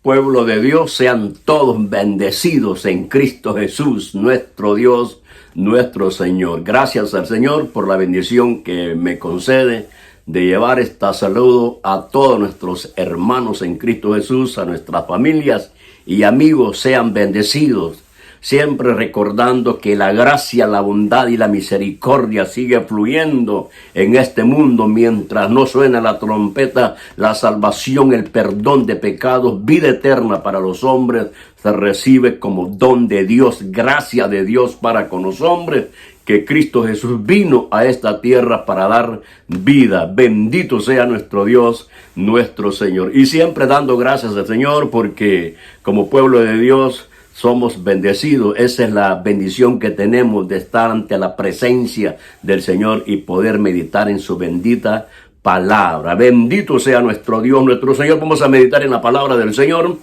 Pueblo de Dios, sean todos bendecidos en Cristo Jesús, nuestro Dios, nuestro Señor. Gracias al Señor por la bendición que me concede de llevar este saludo a todos nuestros hermanos en Cristo Jesús, a nuestras familias y amigos. Sean bendecidos, siempre recordando que la gracia, la bondad y la misericordia sigue fluyendo en este mundo mientras no suena la trompeta. La salvación, el perdón de pecados, vida eterna para los hombres se recibe como don de Dios, gracia de Dios para con los hombres, que Cristo Jesús vino a esta tierra para dar vida. Bendito sea nuestro Dios, nuestro Señor. Y siempre dando gracias al Señor porque como pueblo de Dios somos bendecidos. Esa es la bendición que tenemos de estar ante la presencia del Señor y poder meditar en su bendita palabra. Bendito sea nuestro Dios, nuestro Señor. Vamos a meditar en la palabra del Señor.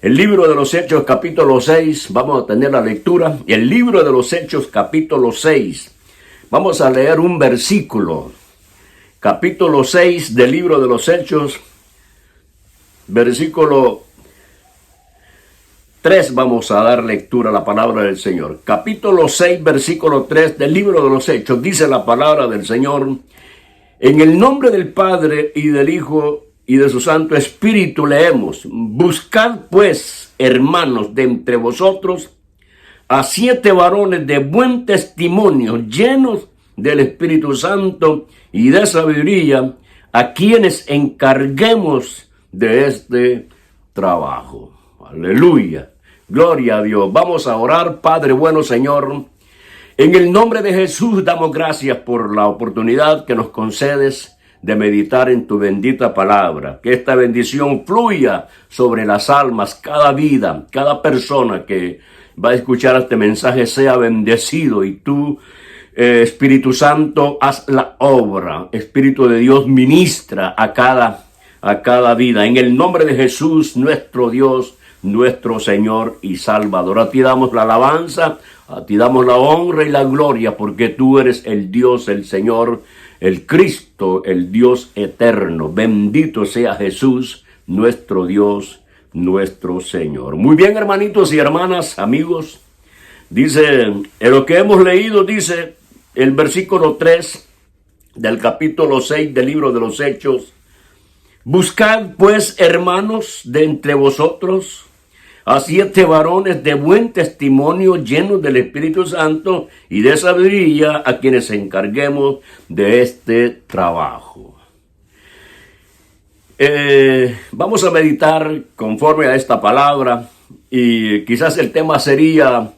El libro de los Hechos, capítulo 6, vamos a tener la lectura. El libro de los Hechos, capítulo 6. Vamos a leer un versículo. Capítulo 6 del libro de los Hechos, versículo 3, vamos a dar lectura a la palabra del Señor. Capítulo 6, versículo 3 del libro de los Hechos, dice la palabra del Señor: en el nombre del Padre y del Hijo y de su Santo Espíritu leemos: buscad pues, hermanos, de entre vosotros a 7 varones de buen testimonio, llenos del Espíritu Santo y de sabiduría, a quienes encarguemos de este trabajo. Aleluya. Gloria a Dios. Vamos a orar. Padre bueno, Señor, en el nombre de Jesús damos gracias por la oportunidad que nos concedes de meditar en tu bendita palabra. Que esta bendición fluya sobre las almas, cada vida, cada persona que va a escuchar este mensaje sea bendecido. Y tú, Espíritu Santo, haz la obra. Espíritu de Dios, ministra a cada vida. En el nombre de Jesús, nuestro Dios, nuestro Señor y Salvador. A ti damos la alabanza, a ti damos la honra y la gloria, porque tú eres el Dios, el Señor, el Cristo, el Dios eterno. Bendito sea Jesús, nuestro Dios, nuestro Señor. Muy bien, hermanitos y hermanas, amigos. Dice, en lo que hemos leído, dice el versículo 3 del capítulo 6 del libro de los Hechos: buscad pues, hermanos, de entre vosotros a 7 varones de buen testimonio, llenos del Espíritu Santo y de sabiduría, a quienes encarguemos de este trabajo. Vamos a meditar conforme a esta palabra, y quizás el tema sería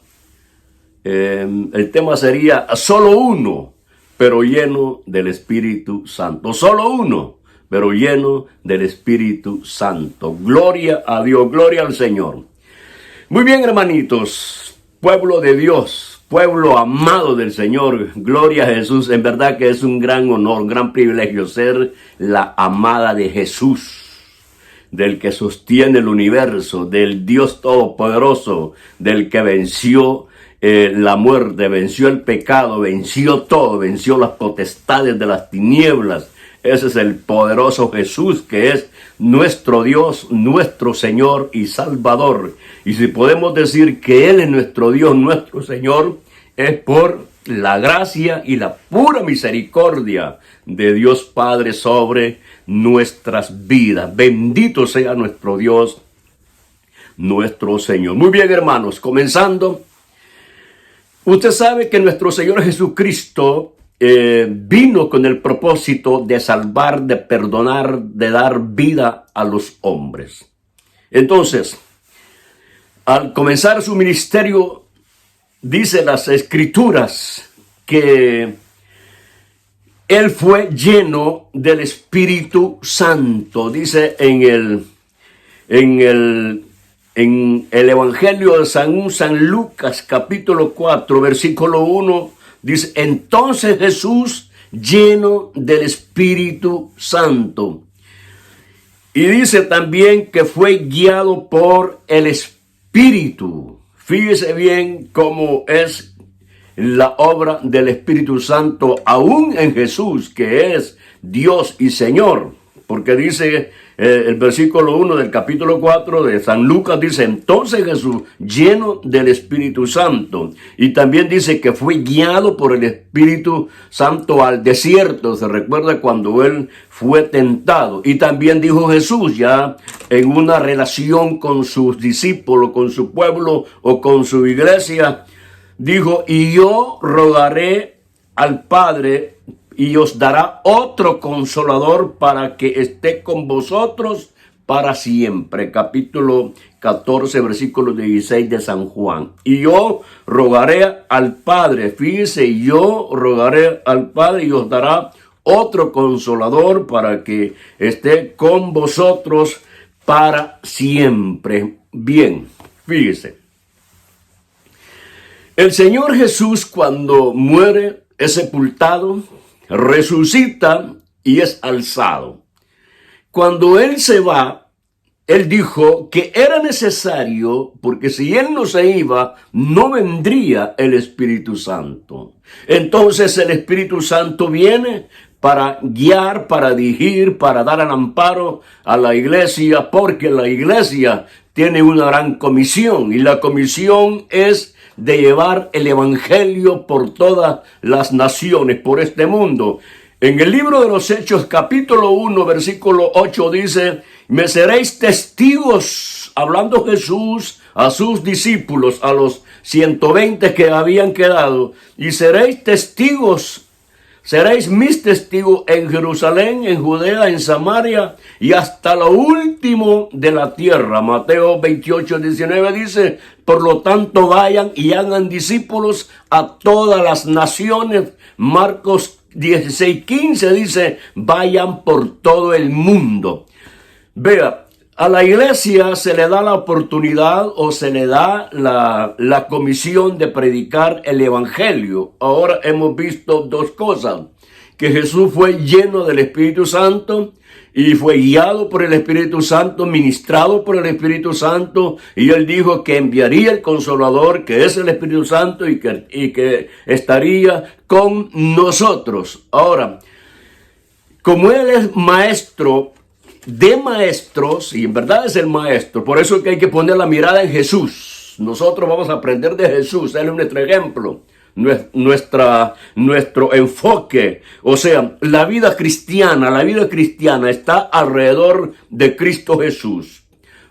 solo uno, pero lleno del Espíritu Santo. Solo uno, pero lleno del Espíritu Santo. Gloria a Dios, gloria al Señor. Muy bien, hermanitos, pueblo de Dios, pueblo amado del Señor, gloria a Jesús. En verdad que es un gran honor, un gran privilegio ser la amada de Jesús, del que sostiene el universo, del Dios Todopoderoso, del que venció la muerte, venció el pecado, venció todo, venció las potestades de las tinieblas. Ese es el poderoso Jesús, que es nuestro Dios, nuestro Señor y Salvador. Y si podemos decir que Él es nuestro Dios, nuestro Señor, es por la gracia y la pura misericordia de Dios Padre sobre nuestras vidas. Bendito sea nuestro Dios, nuestro Señor. Muy bien, hermanos, comenzando. Usted sabe que nuestro Señor Jesucristo vino con el propósito de salvar, de perdonar, de dar vida a los hombres. Entonces, al comenzar su ministerio, dice las Escrituras que Él fue lleno del Espíritu Santo. Dice en el Evangelio de San Lucas, capítulo 4, versículo 1, dice: entonces Jesús, lleno del Espíritu Santo. Y dice también que fue guiado por el Espíritu. Fíjese bien cómo es la obra del Espíritu Santo, aún en Jesús, que es Dios y Señor. Porque dice el versículo 1 del capítulo 4 de San Lucas dice, entonces Jesús, lleno del Espíritu Santo, y también dice que fue guiado por el Espíritu Santo al desierto. Se recuerda cuando él fue tentado. Y también dijo Jesús, ya en una relación con sus discípulos, con su pueblo o con su iglesia, dijo, y yo rogaré al Padre y os dará otro consolador para que esté con vosotros para siempre. Capítulo 14, versículo 16 de San Juan. Y yo rogaré al Padre, fíjese, yo rogaré al Padre y os dará otro consolador para que esté con vosotros para siempre. Bien, fíjese. El Señor Jesús, cuando muere, es sepultado, resucita y es alzado. Cuando Él se va, Él dijo que era necesario, porque si Él no se iba, no vendría el Espíritu Santo. Entonces el Espíritu Santo viene para guiar, para dirigir, para dar el amparo a la iglesia, porque la iglesia tiene una gran comisión, y la comisión es de llevar el evangelio por todas las naciones, por este mundo. En el libro de los Hechos, capítulo 1, versículo 8 dice, me seréis testigos, hablando Jesús a sus discípulos, a los 120 que habían quedado, y seréis testigos. Seréis mis testigos en Jerusalén, en Judea, en Samaria y hasta lo último de la tierra. Mateo 28, 19 dice, por lo tanto vayan y hagan discípulos a todas las naciones. Marcos 16, 15 dice, vayan por todo el mundo. Vea, a la iglesia se le da la oportunidad o se le da la comisión de predicar el evangelio. Ahora hemos visto dos cosas, que Jesús fue lleno del Espíritu Santo y fue guiado por el Espíritu Santo, ministrado por el Espíritu Santo, y Él dijo que enviaría el Consolador, que es el Espíritu Santo, y que estaría con nosotros. Ahora, como Él es maestro de maestros, y en verdad es el maestro, por eso es que hay que poner la mirada en Jesús. Nosotros vamos a aprender de Jesús, Él es nuestro ejemplo, nuestro enfoque. O sea, la vida cristiana está alrededor de Cristo Jesús.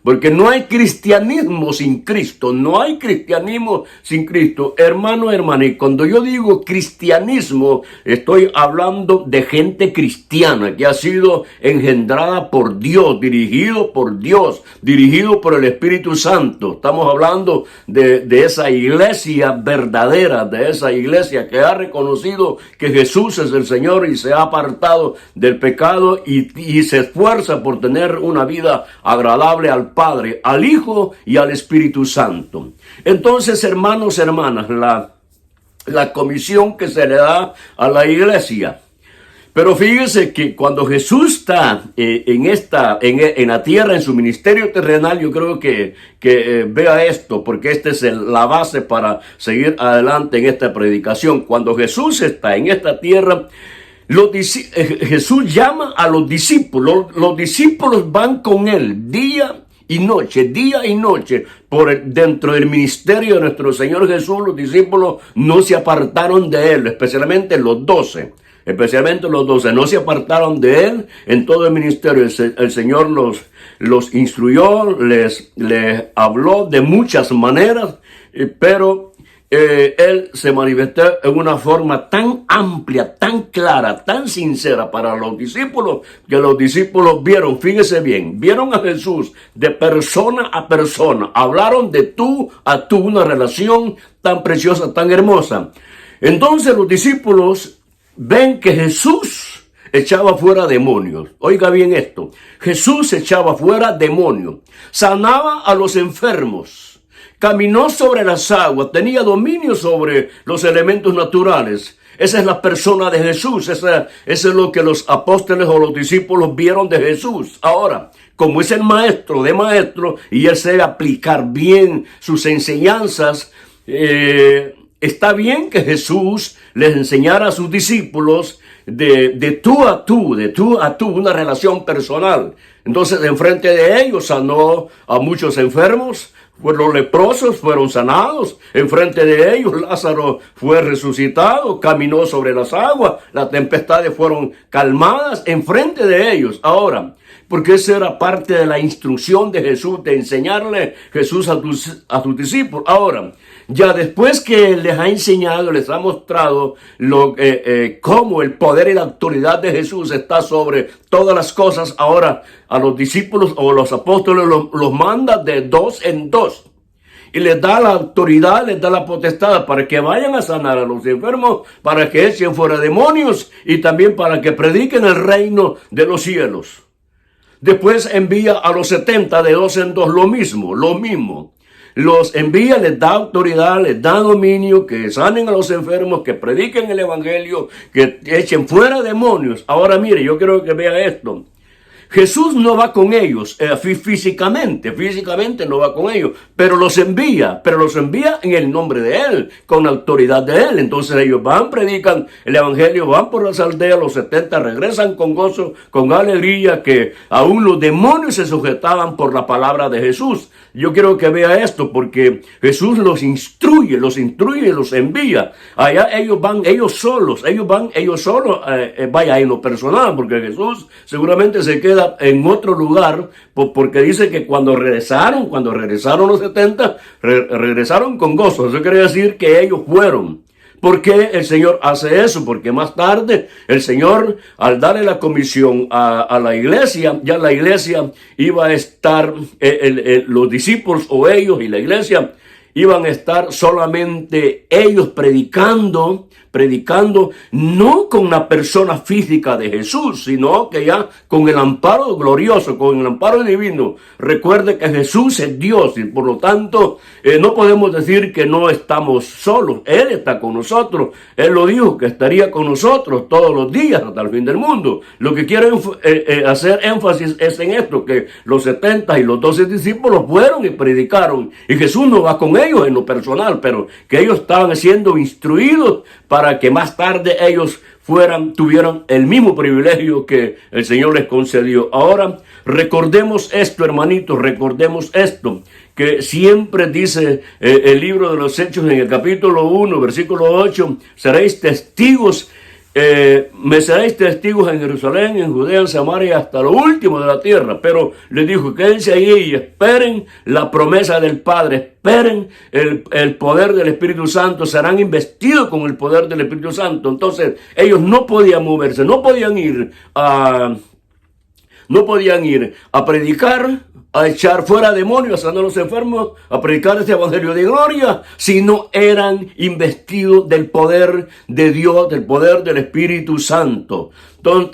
Porque no hay cristianismo sin Cristo, no hay cristianismo sin Cristo. Hermano, hermana, y cuando yo digo cristianismo, estoy hablando de gente cristiana que ha sido engendrada por Dios, dirigido por el Espíritu Santo. Estamos hablando de esa iglesia verdadera, de esa iglesia que ha reconocido que Jesús es el Señor y se ha apartado del pecado y se esfuerza por tener una vida agradable al Padre, al Hijo y al Espíritu Santo. Entonces, hermanos, hermanas, la comisión que se le da a la iglesia. Pero fíjese que cuando Jesús está en la tierra, en su ministerio terrenal, yo creo que vea esto, porque esta es la base para seguir adelante en esta predicación. Cuando Jesús está en esta tierra, Jesús llama a los discípulos. Los discípulos van con Él día y noche, dentro del ministerio de nuestro Señor Jesús. Los discípulos no se apartaron de Él, especialmente los 12. No se apartaron de Él en todo el ministerio. El Señor los instruyó, les habló de muchas maneras, pero Él se manifestó en una forma tan amplia, tan clara, tan sincera para los discípulos, que los discípulos vieron, fíjese bien, vieron a Jesús de persona a persona, hablaron de tú a tú, una relación tan preciosa, tan hermosa. Entonces los discípulos ven que Jesús echaba fuera demonios. Oiga bien esto, Jesús echaba fuera demonios, sanaba a los enfermos, caminó sobre las aguas, tenía dominio sobre los elementos naturales. Esa es la persona de Jesús. Eso es lo que los apóstoles o los discípulos vieron de Jesús. Ahora, como es el maestro de maestros y Él sabe aplicar bien sus enseñanzas, está bien que Jesús les enseñara a sus discípulos de tú a tú, una relación personal. Entonces, enfrente de ellos sanó a muchos enfermos, los leprosos fueron sanados, enfrente de ellos Lázaro fue resucitado, caminó sobre las aguas, las tempestades fueron calmadas enfrente de ellos. Ahora, porque esa era parte de la instrucción de Jesús, de enseñarle Jesús a tus discípulos. Ahora, ya después que les ha enseñado, les ha mostrado cómo el poder y la autoridad de Jesús está sobre todas las cosas, ahora a los discípulos o los apóstoles los manda de dos en dos. Y les da la autoridad, les da la potestad para que vayan a sanar a los enfermos, para que echen fuera demonios y también para que prediquen el reino de los cielos. Después envía a los 70 de dos en dos lo mismo. Los envía, les da autoridad, les da dominio, que sanen a los enfermos, que prediquen el evangelio, que echen fuera demonios. Ahora mire, yo quiero que vean esto. Jesús no va con ellos físicamente no va con ellos, pero los envía en el nombre de Él, con la autoridad de Él. Entonces ellos van, predican el evangelio, van por las aldeas, los 70 regresan con gozo, con alegría, que aún los demonios se sujetaban por la palabra de Jesús. Yo quiero que vea esto porque Jesús los instruye, los envía. Allá ellos van, ellos solos, vaya en lo personal, porque Jesús seguramente se queda en otro lugar, porque dice que cuando regresaron los 70, regresaron con gozo. Eso quiere decir que ellos fueron. ¿Por qué el Señor hace eso? Porque más tarde el Señor, al darle la comisión a la iglesia, ya la iglesia iba a estar, los discípulos o ellos y la iglesia iban a estar solamente ellos predicando no con la persona física de Jesús, sino que ya con el amparo glorioso, con el amparo divino. Recuerde que Jesús es Dios y por lo tanto no podemos decir que no estamos solos. Él está con nosotros. Él lo dijo, que estaría con nosotros todos los días hasta el fin del mundo. Lo que quiero hacer énfasis es en esto, que los 70 y los 12 discípulos fueron y predicaron. Y Jesús no va con ellos en lo personal, pero que ellos estaban siendo instruidos para que más tarde ellos tuvieran el mismo privilegio que el Señor les concedió. Ahora, recordemos esto, hermanitos, que siempre dice el libro de los Hechos en el capítulo 1, versículo 8, seréis testigos, me seréis testigos en Jerusalén, en Judea, en Samaria, hasta lo último de la tierra. Pero les dijo, quédense ahí y esperen la promesa del Padre, esperen el poder del Espíritu Santo, serán investidos con el poder del Espíritu Santo. Entonces ellos no podían moverse, no podían ir a predicar, a echar fuera demonios, a sanar a los enfermos, a predicar este evangelio de gloria, si no eran investidos del poder de Dios, del poder del Espíritu Santo.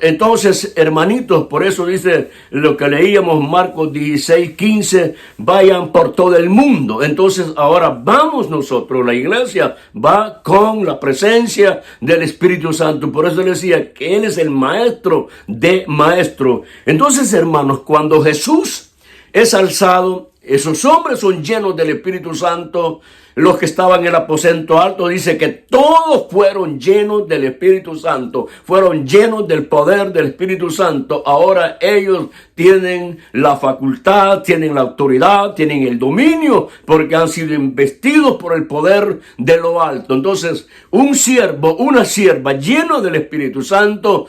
Entonces, hermanitos, por eso dice lo que leíamos, Marcos 16:15, vayan por todo el mundo. Entonces, ahora vamos nosotros, la iglesia va con la presencia del Espíritu Santo. Por eso le decía que Él es el maestro de maestros. Entonces, hermanos, cuando Jesús es alzado, esos hombres son llenos del Espíritu Santo. Los que estaban en el aposento alto, dice que todos fueron llenos del Espíritu Santo, fueron llenos del poder del Espíritu Santo. Ahora ellos tienen la facultad, tienen la autoridad, tienen el dominio, porque han sido investidos por el poder de lo alto. Entonces, un siervo, una sierva lleno del Espíritu Santo,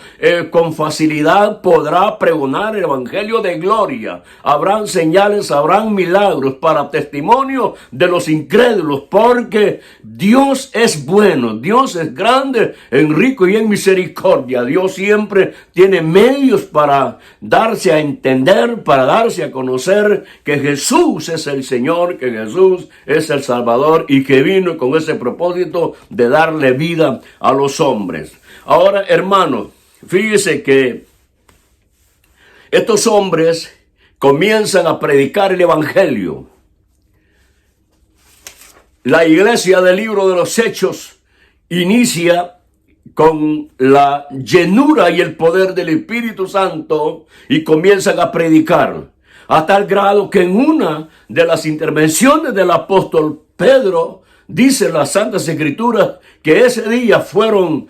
con facilidad podrá pregonar el evangelio de gloria. Habrán señales, habrán milagros para testimonio de los incrédulos, porque Dios es bueno, Dios es grande, en rico y en misericordia. Dios siempre tiene medios para darse a entender, para darse a conocer que Jesús es el Señor, que Jesús es el Salvador y que vino con ese propósito de darle vida a los hombres. Ahora, hermanos, fíjese que estos hombres comienzan a predicar el evangelio. La iglesia del libro de los Hechos inicia con la llenura y el poder del Espíritu Santo y comienzan a predicar, a tal grado que en una de las intervenciones del apóstol Pedro Dice las Santas Escrituras que ese día fueron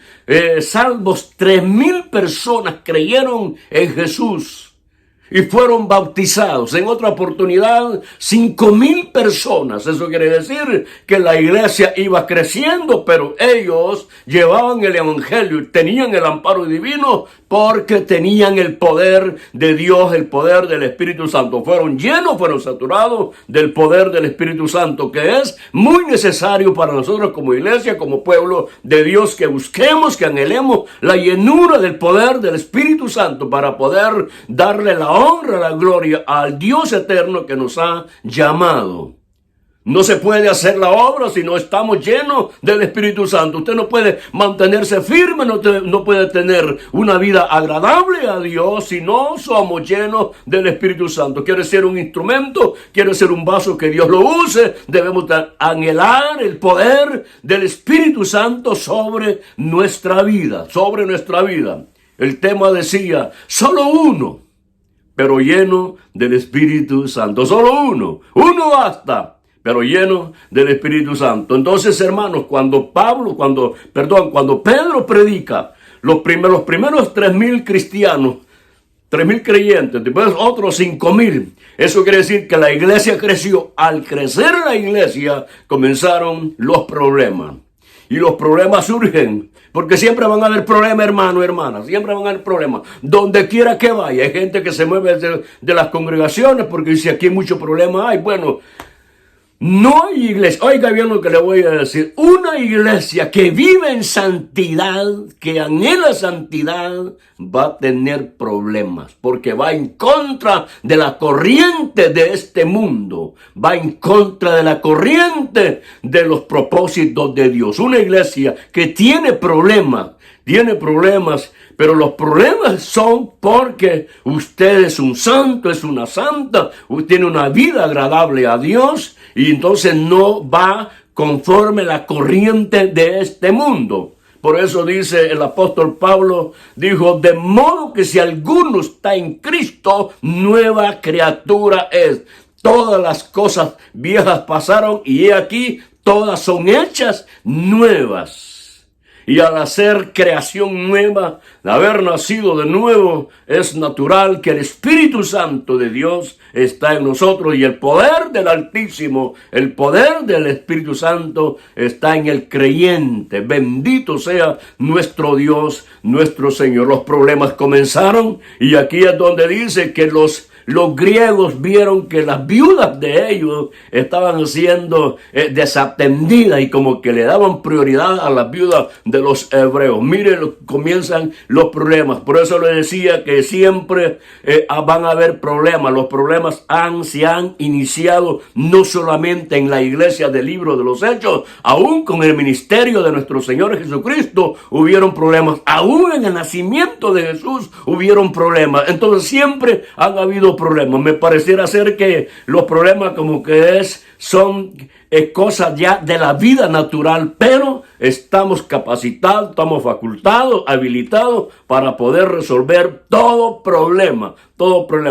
salvos 3,000 personas, creyeron en Jesús y fueron bautizados. En otra oportunidad, 5,000 personas. Eso quiere decir que la iglesia iba creciendo, pero ellos llevaban el evangelio y tenían el amparo divino porque tenían el poder de Dios, el poder del Espíritu Santo. Fueron llenos, fueron saturados del poder del Espíritu Santo, que es muy necesario para nosotros como iglesia, como pueblo de Dios, que busquemos, que anhelemos la llenura del poder del Espíritu Santo para poder darle la honra, la gloria al Dios eterno que nos ha llamado. No se puede hacer la obra si no estamos llenos del Espíritu Santo. Usted no puede mantenerse firme, no puede tener una vida agradable a Dios si no somos llenos del Espíritu Santo. Quiere ser un instrumento, quiere ser un vaso que Dios lo use. Debemos anhelar el poder del Espíritu Santo sobre nuestra vida, El tema decía, solo uno, pero lleno del Espíritu Santo. Solo uno basta, pero lleno del Espíritu Santo. Entonces, hermanos, cuando Pedro predica, los primeros 3,000 cristianos, 3,000 creyentes, después otros 5,000. Eso quiere decir que la iglesia creció. Al crecer la iglesia, comenzaron los problemas. Y los problemas surgen, porque siempre van a haber problemas, hermano, hermana, siempre van a haber problemas. Donde quiera que vaya, hay gente que se mueve de las congregaciones porque dice aquí mucho problema hay. Bueno, no hay iglesia, oiga bien lo que le voy a decir, una iglesia que vive en santidad, que anhela santidad, va a tener problemas, porque va en contra de la corriente de este mundo, va en contra de la corriente de los propósitos de Dios. Una iglesia que tiene problemas, pero los problemas son porque usted es un santo, es una santa, usted tiene una vida agradable a Dios y entonces no va conforme la corriente de este mundo. Por eso dice el apóstol Pablo, dijo, de modo que si alguno está en Cristo, nueva criatura es. Todas las cosas viejas pasaron y he aquí, todas son hechas nuevas. Y al hacer creación nueva, de haber nacido de nuevo, es natural que el Espíritu Santo de Dios está en nosotros y el poder del Altísimo, el poder del Espíritu Santo está en el creyente. Bendito sea nuestro Dios, nuestro Señor. Los problemas comenzaron y aquí es donde dice que los griegos vieron que las viudas de ellos estaban siendo desatendidas y como que le daban prioridad a las viudas de los hebreos. Miren, comienzan los problemas. Por eso les decía que siempre van a haber problemas. Los problemas se han iniciado no solamente en la iglesia del libro de los Hechos, aún con el ministerio de nuestro Señor Jesucristo hubieron problemas. Aún en el nacimiento de Jesús hubieron problemas. Entonces siempre han habido problemas. Me pareciera ser que los problemas como que son cosas ya de la vida natural, pero estamos capacitados, estamos facultados, habilitados para poder resolver todo problema.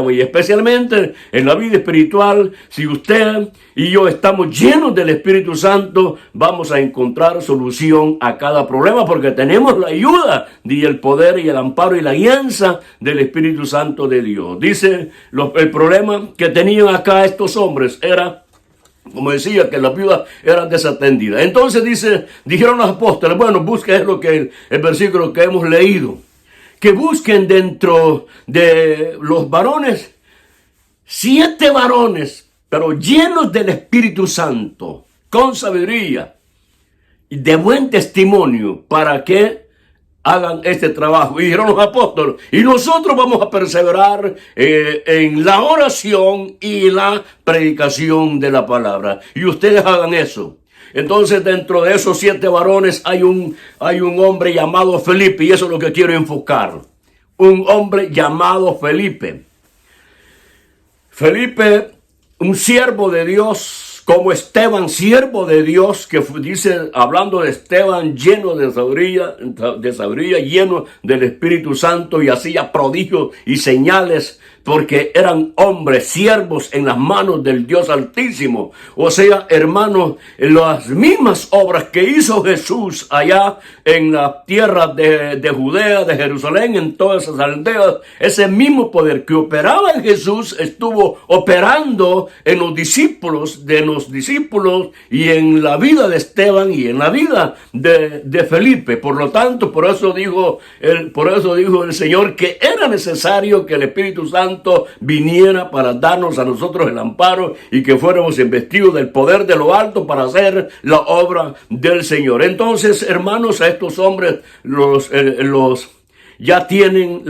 Y especialmente en la vida espiritual, si usted y yo estamos llenos del Espíritu Santo, vamos a encontrar solución a cada problema porque tenemos la ayuda y el poder y el amparo y la guianza del Espíritu Santo de Dios. Dice, el problema que tenían acá estos hombres era, como decía, que las viudas eran desatendidas. Entonces dijeron los apóstoles, bueno, busquen el versículo que hemos leído, que busquen dentro de los varones 7 varones, pero llenos del Espíritu Santo, con sabiduría y de buen testimonio, para que hagan este trabajo. Y dijeron los apóstoles, y nosotros vamos a perseverar en la oración y la predicación de la palabra. Y ustedes hagan eso. Entonces, dentro de esos 7 varones hay un hombre llamado Felipe, y eso es lo que quiero enfocar. Un hombre llamado Felipe. Felipe, un siervo de Dios, como Esteban, siervo de Dios, que dice, hablando de Esteban, lleno de sabiduría, lleno del Espíritu Santo, y hacía prodigios y señales porque eran hombres, siervos en las manos del Dios Altísimo. O sea, hermanos, las mismas obras que hizo Jesús allá en la tierra de Judea, de Jerusalén, en todas esas aldeas, ese mismo poder que operaba en Jesús estuvo operando en los discípulos y en la vida de Esteban y en la vida de Felipe. Por lo tanto, por eso dijo el Señor que era necesario que el Espíritu Santo viniera para darnos a nosotros el amparo y que fuéramos investidos del poder de lo alto para hacer la obra del Señor. Entonces, hermanos, a estos hombres los ya tienen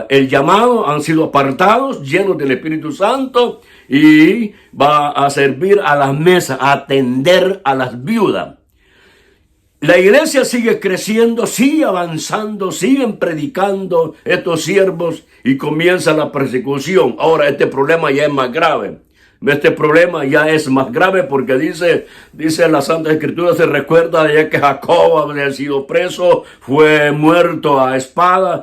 el llamado, han sido apartados, llenos del Espíritu Santo, y va a servir a las mesas, a atender a las viudas. La iglesia sigue creciendo, sigue avanzando, siguen predicando estos siervos y comienza la persecución. Ahora este problema ya es más grave. Este problema ya es más grave porque dice la Santa Escritura, se recuerda de que Jacob había sido preso, fue muerto a espada,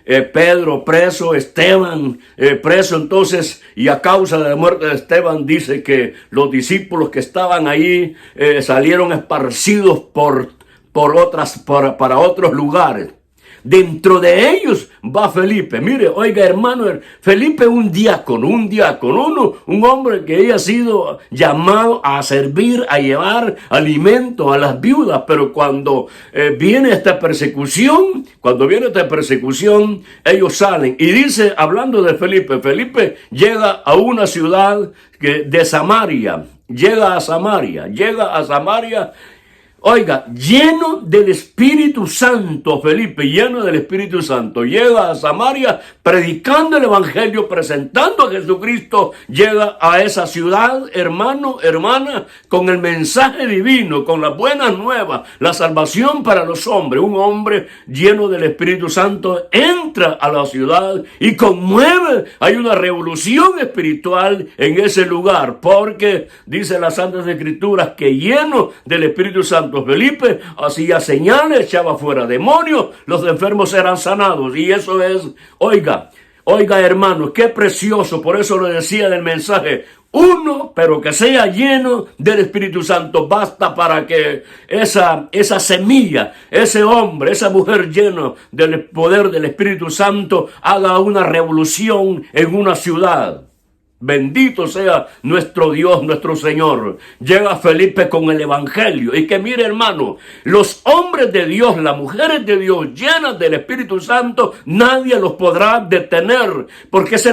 Pedro preso, Esteban preso. Entonces, y a causa de la muerte de Esteban, dice que los discípulos que estaban ahí salieron esparcidos para otros lugares. Dentro de ellos va Felipe. Mire, oiga, hermano, Felipe un diácono, un hombre que haya sido llamado a servir, a llevar alimento a las viudas. Pero cuando viene esta persecución, ellos salen. Y dice, hablando de Felipe llega a una ciudad de Samaria, llega a Samaria. Oiga, lleno del Espíritu Santo, Felipe, lleno del Espíritu Santo, llega a Samaria predicando el Evangelio, presentando a Jesucristo, llega a esa ciudad, hermano, hermana, con el mensaje divino, con las buenas nuevas, la salvación para los hombres. Un hombre lleno del Espíritu Santo entra a la ciudad y conmueve, hay una revolución espiritual en ese lugar, porque dice las Santas Escrituras que lleno del Espíritu Santo, Felipe hacía señales, echaba fuera demonios, los enfermos eran sanados. Y eso es, oiga, hermanos, qué precioso. Por eso lo decía en el mensaje, uno, pero que sea lleno del Espíritu Santo, basta para que esa semilla, ese hombre, esa mujer llena del poder del Espíritu Santo haga una revolución en una ciudad. Bendito sea nuestro Dios, nuestro Señor. Llega Felipe con el Evangelio. Y que mire, hermano, los hombres de Dios, las mujeres de Dios llenas del Espíritu Santo, nadie los podrá detener. Porque es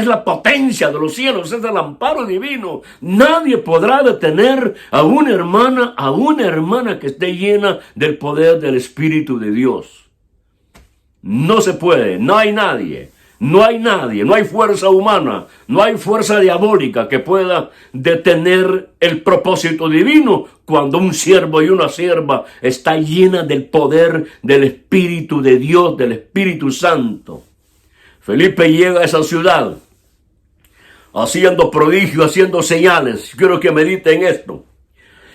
la potencia de los cielos, es el amparo divino. Nadie podrá detener a una hermana que esté llena del poder del Espíritu de Dios. No se puede, no hay nadie. No hay fuerza humana, no hay fuerza diabólica que pueda detener el propósito divino cuando un siervo y una sierva está llena del poder del Espíritu de Dios, del Espíritu Santo. Felipe llega a esa ciudad haciendo prodigios, haciendo señales. Quiero que mediten esto.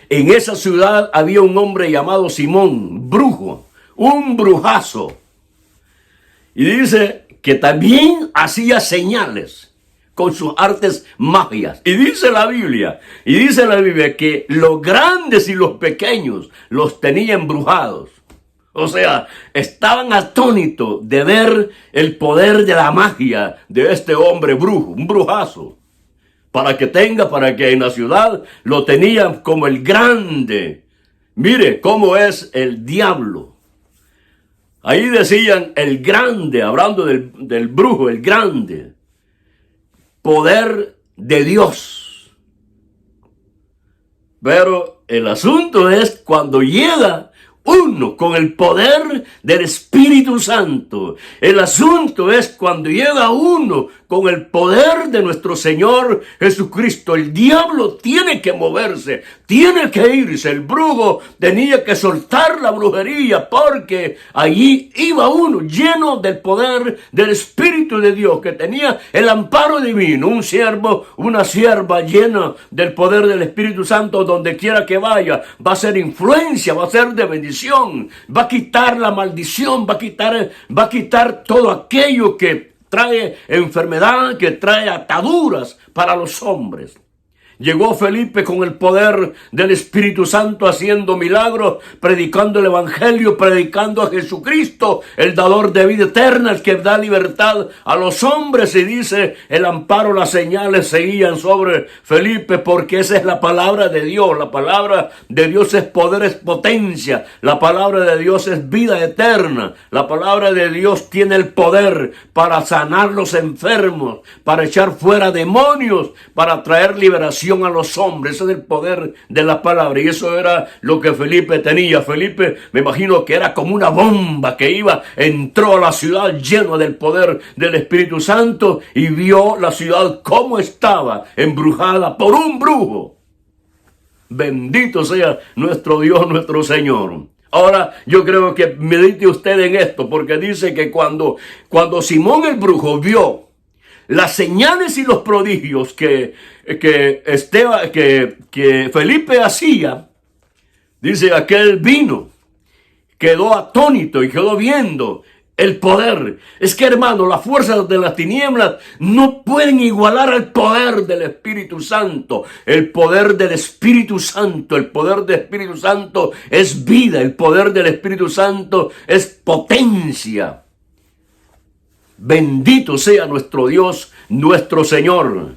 En esa ciudad había un hombre llamado Simón, brujo, un brujazo. Y dice que también hacía señales con sus artes magias. Y dice la Biblia que los grandes y los pequeños los tenía embrujados. O sea, estaban atónitos de ver el poder de la magia de este hombre brujo, un brujazo. Para que en la ciudad lo tenían como el grande. Mire cómo es el diablo. Ahí decían el grande, hablando del brujo, el grande. Poder de Dios. Pero el asunto es cuando llega uno con el poder del Espíritu Santo. El asunto es cuando llega uno con el poder de nuestro Señor Jesucristo. El diablo tiene que moverse, tiene que irse. El brujo tenía que soltar la brujería porque allí iba uno lleno del poder del Espíritu de Dios, que tenía el amparo divino. Un siervo, una sierva llena del poder del Espíritu Santo, donde quiera que vaya, va a ser influencia, va a ser de bendición, va a quitar la maldición, va a quitar todo aquello que trae enfermedad, que trae ataduras para los hombres. Llegó Felipe con el poder del Espíritu Santo haciendo milagros, predicando el Evangelio, predicando a Jesucristo, el dador de vida eterna, el que da libertad a los hombres. Y dice, el amparo, las señales seguían sobre Felipe, porque esa es la palabra de Dios. La palabra de Dios es poder, es potencia. La palabra de Dios es vida eterna. La palabra de Dios tiene el poder para sanar los enfermos, para echar fuera demonios, para traer liberación a los hombres. Ese es el poder de la palabra, y eso era lo que Felipe tenía. Felipe, me imagino que era como una bomba que entró a la ciudad lleno del poder del Espíritu Santo y vio la ciudad como estaba embrujada por un brujo. Bendito sea nuestro Dios, nuestro Señor. Ahora yo creo que medite usted en esto, porque dice que cuando Simón el brujo vio las señales y los prodigios que Felipe hacía, dice, aquel vino, quedó atónito y quedó viendo el poder. Es que, hermano, las fuerzas de las tinieblas no pueden igualar al poder del Espíritu Santo. El poder del Espíritu Santo, el poder del Espíritu Santo es vida, el poder del Espíritu Santo es potencia. Bendito sea nuestro Dios, nuestro Señor.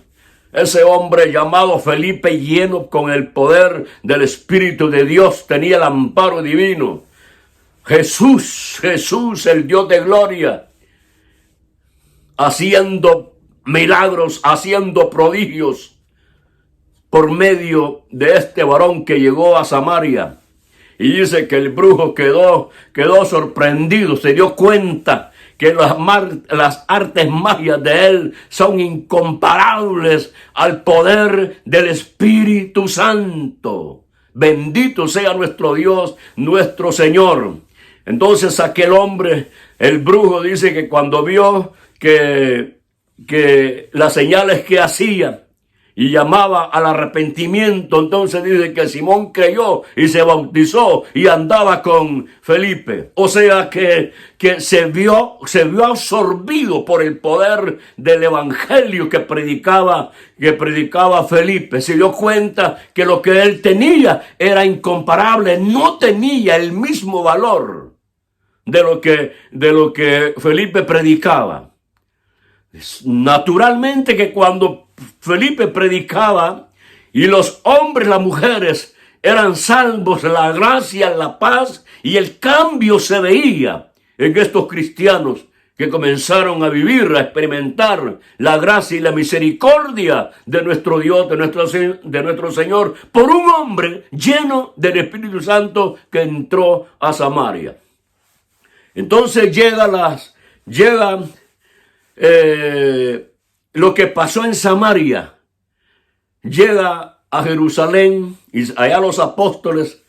Ese hombre llamado Felipe, lleno con el poder del Espíritu de Dios, tenía el amparo divino. Jesús, el Dios de gloria, haciendo milagros, haciendo prodigios por medio de este varón que llegó a Samaria. Y dice que el brujo quedó sorprendido, se dio cuenta que las artes magias de él son incomparables al poder del Espíritu Santo. Bendito sea nuestro Dios, nuestro Señor. Entonces aquel hombre, el brujo, dice que cuando vio que las señales que hacía y llamaba al arrepentimiento, entonces dice que Simón creyó y se bautizó y andaba con Felipe. O sea que se vio absorbido por el poder del evangelio que predicaba Felipe. Se dio cuenta que lo que él tenía era incomparable, no tenía el mismo valor de lo que Felipe predicaba. Naturalmente que cuando Felipe predicaba y los hombres, las mujeres eran salvos, la gracia, la paz y el cambio se veía en estos cristianos que comenzaron a vivir, a experimentar la gracia y la misericordia de nuestro Dios, de nuestro Señor, por un hombre lleno del Espíritu Santo que entró a Samaria. Entonces llega lo que pasó en Samaria, llega a Jerusalén y allá los apóstoles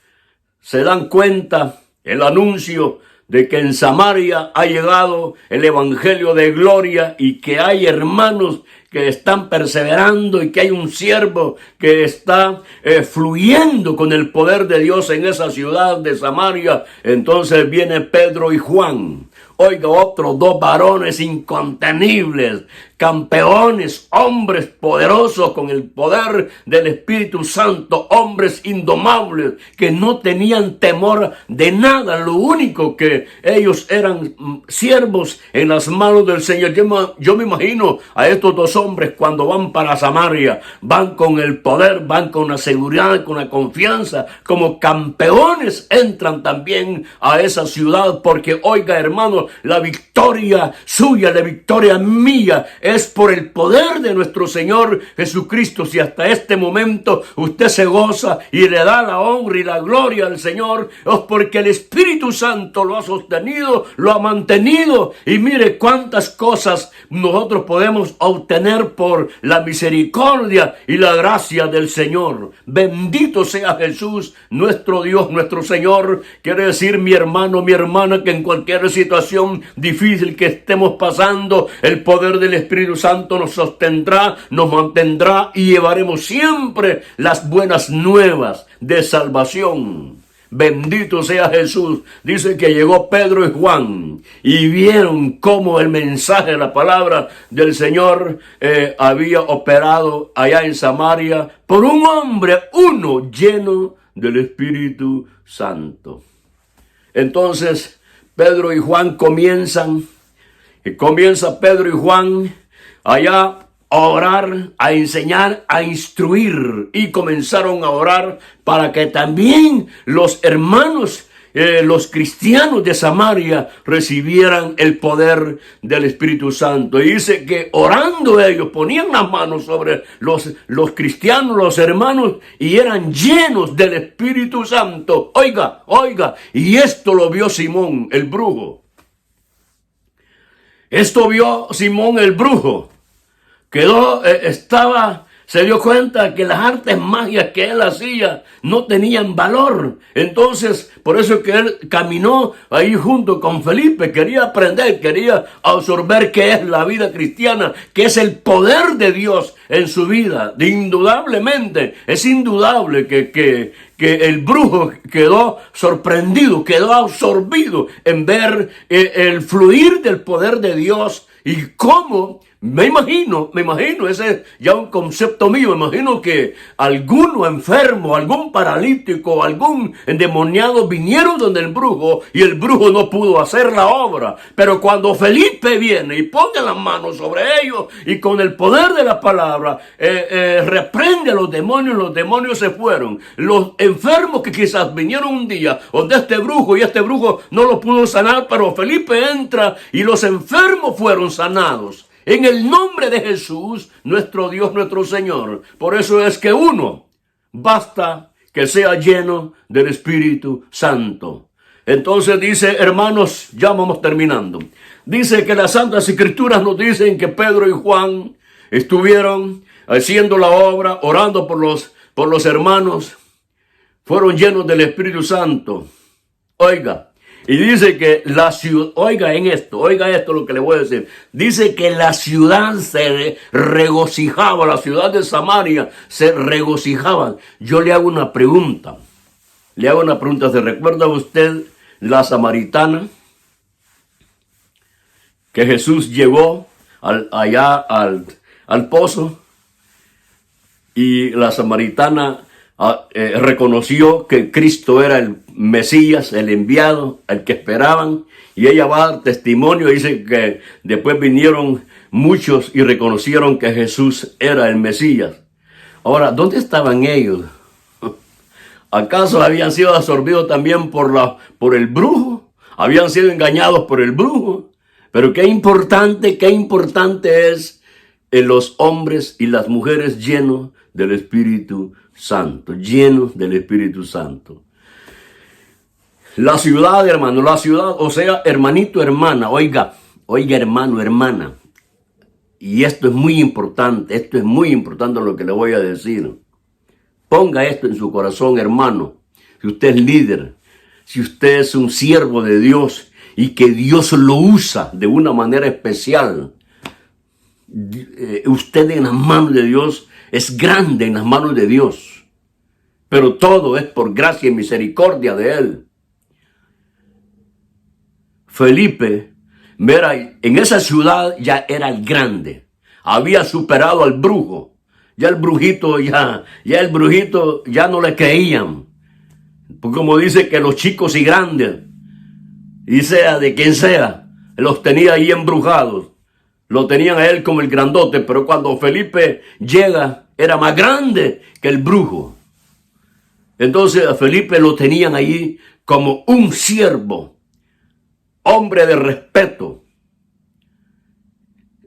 se dan cuenta, el anuncio de que en Samaria ha llegado el evangelio de gloria y que hay hermanos que están perseverando y que hay un siervo que está fluyendo con el poder de Dios en esa ciudad de Samaria. Entonces viene Pedro y Juan. Oiga, otros dos varones incontenibles, campeones, hombres poderosos con el poder del Espíritu Santo, hombres indomables que no tenían temor de nada. Lo único que ellos eran siervos en las manos del Señor. Yo me imagino a estos dos hombres cuando van para Samaria, van con el poder, van con la seguridad, con la confianza, como campeones entran también a esa ciudad, porque oiga, hermanos, la victoria suya, la victoria mía es por el poder de nuestro Señor Jesucristo. Si hasta este momento usted se goza y le da la honra y la gloria al Señor, es porque el Espíritu Santo lo ha sostenido, lo ha mantenido. Y mire cuántas cosas nosotros podemos obtener por la misericordia y la gracia del Señor. Bendito sea Jesús, nuestro Dios, nuestro Señor. Quiere decir, mi hermano, mi hermana, que en cualquier situación difícil que estemos pasando, el poder del Espíritu Santo nos sostendrá, nos mantendrá y llevaremos siempre las buenas nuevas de salvación. Bendito sea Jesús. Dice que llegó Pedro y Juan y vieron cómo el mensaje, la palabra del Señor había operado allá en Samaria por un hombre, uno lleno del Espíritu Santo. Entonces Pedro y Juan comienza Pedro y Juan allá a orar, a enseñar, a instruir, y comenzaron a orar para que también los hermanos, los cristianos de Samaria recibieran el poder del Espíritu Santo. Y dice que orando ellos ponían las manos sobre los cristianos, los hermanos, y eran llenos del Espíritu Santo. Oiga, y esto lo vio Simón el brujo. Esto vio Simón el brujo. Se dio cuenta que las artes magias que él hacía no tenían valor. Entonces, por eso que él caminó ahí junto con Felipe, quería aprender, quería absorber qué es la vida cristiana, qué es el poder de Dios en su vida. Indudablemente, es indudable que el brujo quedó sorprendido, quedó absorbido en ver el fluir del poder de Dios y cómo. Me imagino, ese es ya un concepto mío, me imagino que alguno enfermo, algún paralítico, algún endemoniado vinieron donde el brujo y el brujo no pudo hacer la obra. Pero cuando Felipe viene y pone las manos sobre ellos y con el poder de la palabra reprende a los demonios se fueron. Los enfermos que quizás vinieron un día donde este brujo y este brujo no lo pudo sanar, pero Felipe entra y los enfermos fueron sanados. En el nombre de Jesús, nuestro Dios, nuestro Señor. Por eso es que uno basta que sea lleno del Espíritu Santo. Entonces dice, hermanos, ya vamos terminando. Dice que las Santas Escrituras nos dicen que Pedro y Juan estuvieron haciendo la obra, orando por los hermanos. Fueron llenos del Espíritu Santo. Oiga. Y dice que la ciudad, oiga esto lo que le voy a decir. Dice que la ciudad se regocijaba, la ciudad de Samaria se regocijaba. Yo le hago una pregunta. ¿Se recuerda usted la samaritana? Que Jesús llegó allá al pozo y la samaritana reconoció que Cristo era el Mesías, el enviado, el que esperaban, y ella va a dar testimonio. Dice que después vinieron muchos y reconocieron que Jesús era el Mesías. Ahora, ¿dónde estaban ellos? ¿Acaso habían sido absorbidos también por el brujo? ¿Habían sido engañados por el brujo? Pero qué importante es en los hombres y las mujeres llenos del Espíritu Santo, llenos del Espíritu Santo. La ciudad, hermano, o sea, hermanito, hermana, oiga, hermano, hermana. Y esto es muy importante lo que le voy a decir. Ponga esto en su corazón, hermano. Si usted es líder, si usted es un siervo de Dios y que Dios lo usa de una manera especial, usted en las manos de Dios es grande en las manos de Dios. Pero todo es por gracia y misericordia de Él. Felipe, mira, en esa ciudad ya era el grande. Había superado al brujo. Ya el brujito ya no le creían. Porque como dice que los chicos y grandes, y sea de quien sea, los tenía ahí embrujados. Lo tenían a él como el grandote, pero cuando Felipe llega, era más grande que el brujo. Entonces a Felipe lo tenían ahí como un siervo, hombre de respeto.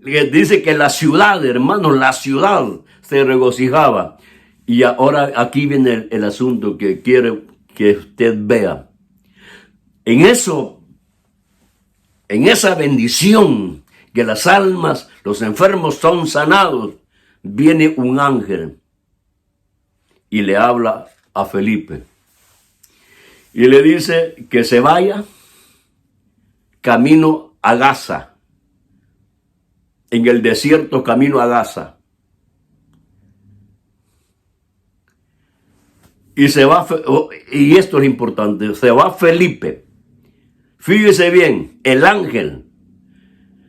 Dice que la ciudad, hermanos, la ciudad se regocijaba. Y ahora aquí viene el asunto que quiero que usted vea. En esa bendición que las almas, los enfermos son sanados, viene un ángel y le habla a Felipe. Y le dice que se vaya camino a Gaza. En el desierto camino a Gaza. y se va, y esto es importante, se va Felipe. Fíjese bien, el ángel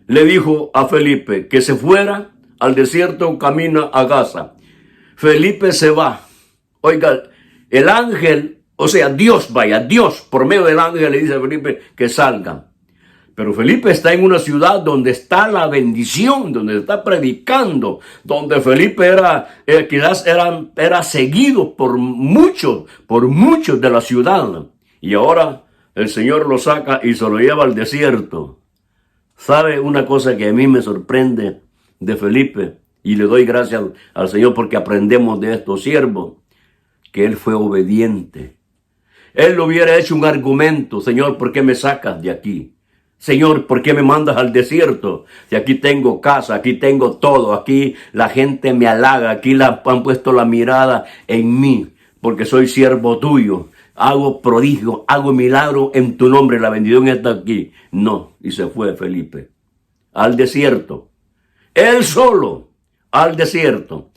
le dijo a Felipe que se fuera al desierto camino a Gaza. Felipe se va. Oiga, el ángel, o sea, Dios por medio del ángel le dice a Felipe que salgan. Pero Felipe está en una ciudad donde está la bendición, donde está predicando, donde Felipe era seguido por muchos de la ciudad. Y ahora el Señor lo saca y se lo lleva al desierto. ¿Sabe una cosa que a mí me sorprende de Felipe? Y le doy gracias al Señor porque aprendemos de estos siervos, que él fue obediente. Él le hubiera hecho un argumento: Señor, ¿por qué me sacas de aquí? Señor, ¿por qué me mandas al desierto? Si aquí tengo casa, aquí tengo todo, aquí la gente me halaga, aquí han puesto la mirada en mí, porque soy siervo tuyo. Hago prodigio, hago milagro en tu nombre, la bendición está aquí. No, y se fue Felipe al desierto. Él solo, al desierto.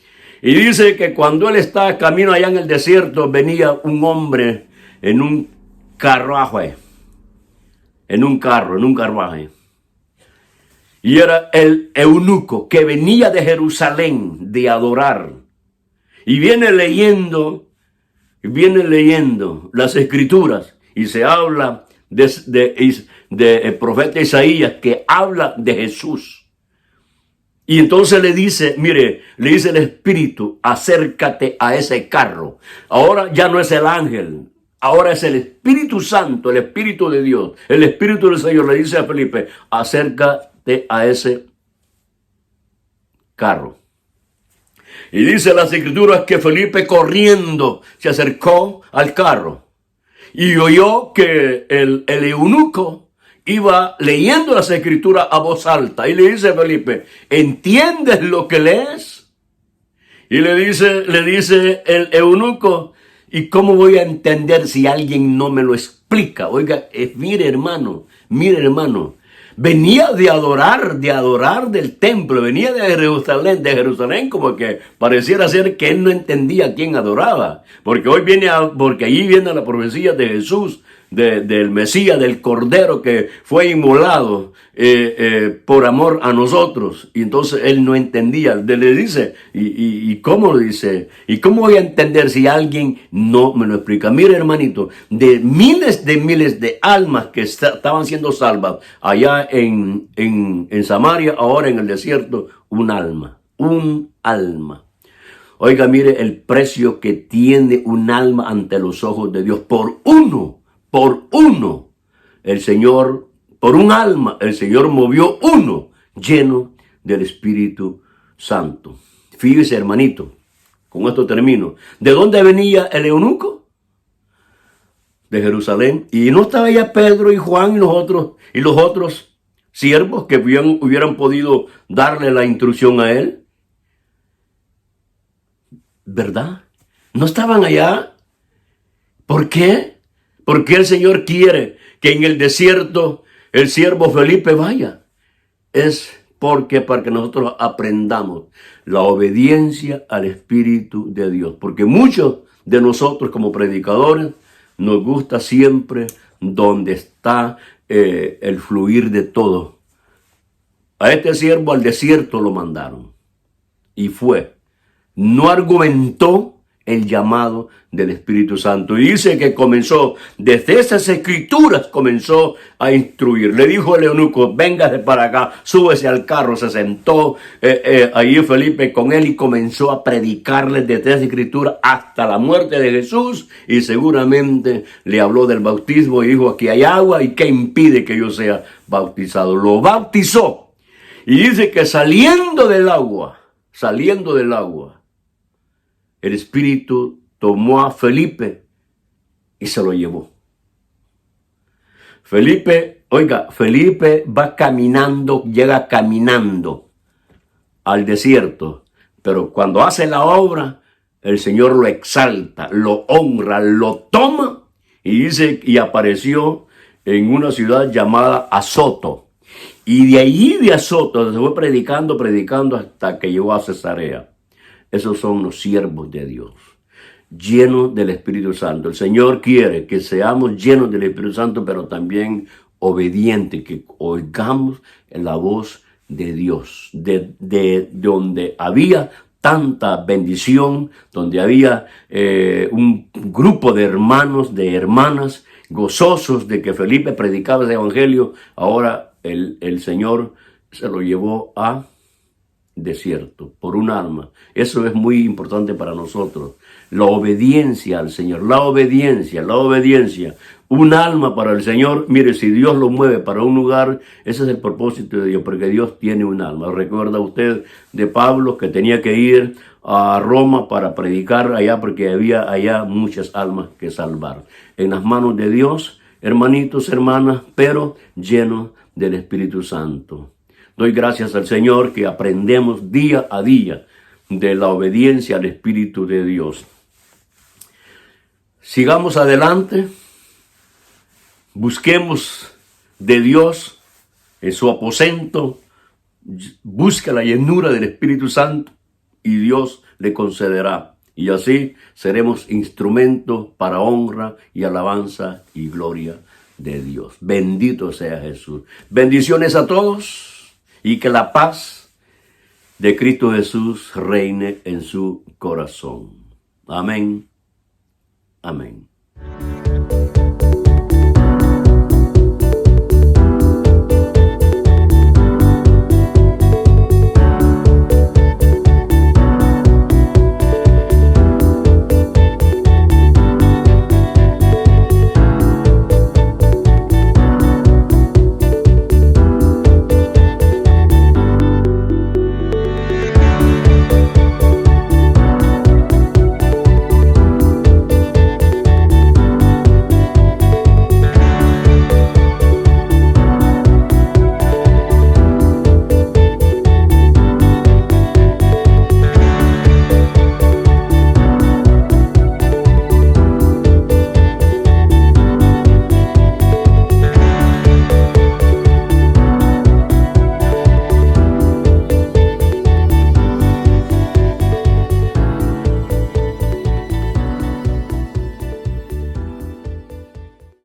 Y dice que cuando él estaba camino allá en el desierto, venía un hombre en un carruaje. En un carruaje. Y era el eunuco que venía de Jerusalén de adorar. Y viene leyendo las escrituras. Y se habla de profeta Isaías, que habla de Jesús. Y entonces le dice el Espíritu: acércate a ese carro. Ahora ya no es el ángel. Ahora es el Espíritu Santo, el Espíritu de Dios, el Espíritu del Señor. Le dice a Felipe: acércate a ese carro. Y dice las escrituras que Felipe, corriendo, se acercó al carro y oyó que el eunuco iba leyendo las escrituras a voz alta. Y le dice a Felipe: ¿entiendes lo que lees? Y le dice el eunuco: ¿y cómo voy a entender si alguien no me lo explica? Oiga, mire hermano, venía de adorar del templo, venía de Jerusalén, como que pareciera ser que él no entendía a quién adoraba, porque ahí viene la profecía de Jesús, del Mesías, del Cordero que fue inmolado por amor a nosotros. Y entonces él no entendía. Le dice: ¿y cómo dice? ¿Y cómo voy a entender si alguien no me lo explica? Mire, hermanito, de miles de almas que estaban siendo salvas allá en Samaria, ahora en el desierto, un alma. Oiga, mire el precio que tiene un alma ante los ojos de Dios. Por uno, el Señor, por un alma, el Señor movió uno lleno del Espíritu Santo. Fíjese, hermanito, con esto termino. ¿De dónde venía el eunuco? De Jerusalén. Y no estaba ya Pedro y Juan y los otros siervos que hubieran podido darle la instrucción a él. ¿Verdad? ¿No estaban allá? ¿Por qué? Porque el Señor quiere que en el desierto el siervo Felipe vaya. Es porque para que nosotros aprendamos la obediencia al Espíritu de Dios. Porque muchos de nosotros como predicadores nos gusta siempre donde está el fluir de todo. A este siervo al desierto lo mandaron. Y fue. No argumentó el llamado del Espíritu Santo. Y dice que comenzó, desde esas escrituras comenzó a instruir. Le dijo el eunuco: véngase para acá, súbese al carro. Se sentó ahí Felipe con él y comenzó a predicarle desde esa escritura hasta la muerte de Jesús. Y seguramente le habló del bautismo y dijo: aquí hay agua, ¿y qué impide que yo sea bautizado? Lo bautizó. Y dice que saliendo del agua, el Espíritu tomó a Felipe y se lo llevó. Felipe va caminando, llega caminando al desierto, pero cuando hace la obra, el Señor lo exalta, lo honra, lo toma, y dice, y apareció en una ciudad llamada Azoto. Y de allí de Azoto se fue predicando hasta que llegó a Cesarea. Esos son los siervos de Dios. llenos del Espíritu Santo. El Señor quiere que seamos llenos del Espíritu Santo, pero también obedientes, que oigamos la voz de Dios, de donde había tanta bendición, donde había un grupo de hermanos, de hermanas, gozosos de que Felipe predicaba ese evangelio. Ahora el Señor se lo llevó a desierto por un alma. Eso es muy importante para nosotros. La obediencia al Señor, la obediencia. Un alma para el Señor. Mire, si Dios lo mueve para un lugar, ese es el propósito de Dios, porque Dios tiene un alma. ¿Recuerda usted de Pablo que tenía que ir a Roma para predicar allá, porque había allá muchas almas que salvar? En las manos de Dios, hermanitos, hermanas, pero llenos del Espíritu Santo. Doy gracias al Señor que aprendemos día a día de la obediencia al Espíritu de Dios. Sigamos adelante, busquemos de Dios en su aposento, busque la llenura del Espíritu Santo y Dios le concederá. Y así seremos instrumentos para honra y alabanza y gloria de Dios. Bendito sea Jesús. Bendiciones a todos. Y que la paz de Cristo Jesús reine en su corazón. Amén. Amén.